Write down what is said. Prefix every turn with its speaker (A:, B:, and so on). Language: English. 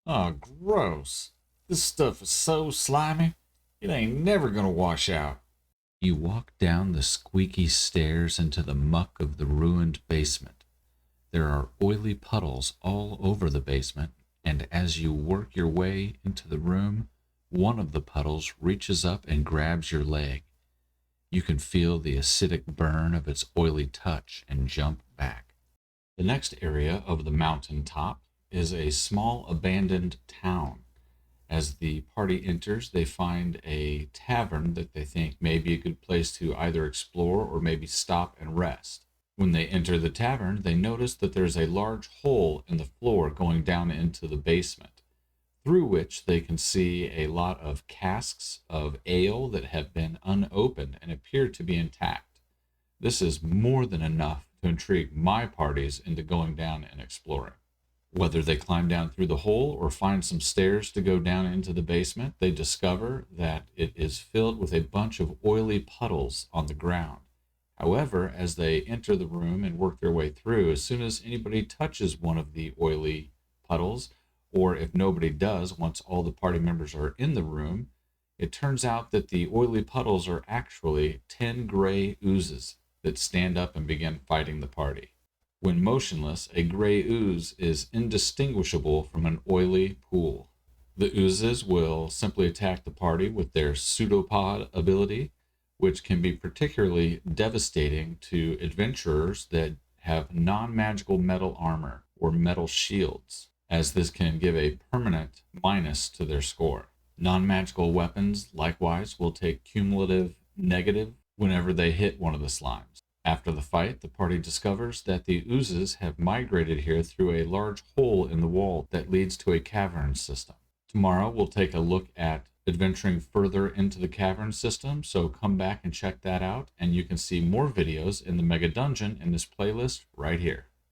A: Oh, gross. This stuff is so slimy, it ain't never gonna wash out. You walk down the squeaky stairs into the muck of the ruined basement. There are oily puddles all over the basement, and as you work your way into the room, one of the puddles reaches up and grabs your leg. You can feel the acidic burn of its oily touch and jump back. The next area of the mountain top is a small abandoned town. As the party enters, they find a tavern that they think may be a good place to either explore or maybe stop and rest. When they enter the tavern, they notice that there's a large hole in the floor going down into the basement, through which they can see a lot of casks of ale that have been unopened and appear to be intact. This is more than enough to intrigue my parties into going down and exploring. Whether they climb down through the hole or find some stairs to go down into the basement, they discover that it is filled with a bunch of oily puddles on the ground. However, as they enter the room and work their way through, as soon as anybody touches one of the oily puddles, or if nobody does, once all the party members are in the room, it turns out that the oily puddles are actually 10 gray oozes that stand up and begin fighting the party. When motionless, a gray ooze is indistinguishable from an oily pool. The oozes will simply attack the party with their pseudopod ability, which can be particularly devastating to adventurers that have non-magical metal armor or metal shields, as this can give a permanent minus to their score. Non-magical weapons, likewise, will take cumulative negative whenever they hit one of the slimes. After the fight, the party discovers that the oozes have migrated here through a large hole in the wall that leads to a cavern system. Tomorrow, we'll take a look at adventuring further into the cavern system, so come back and check that out, and you can see more videos in the mega dungeon in this playlist right here.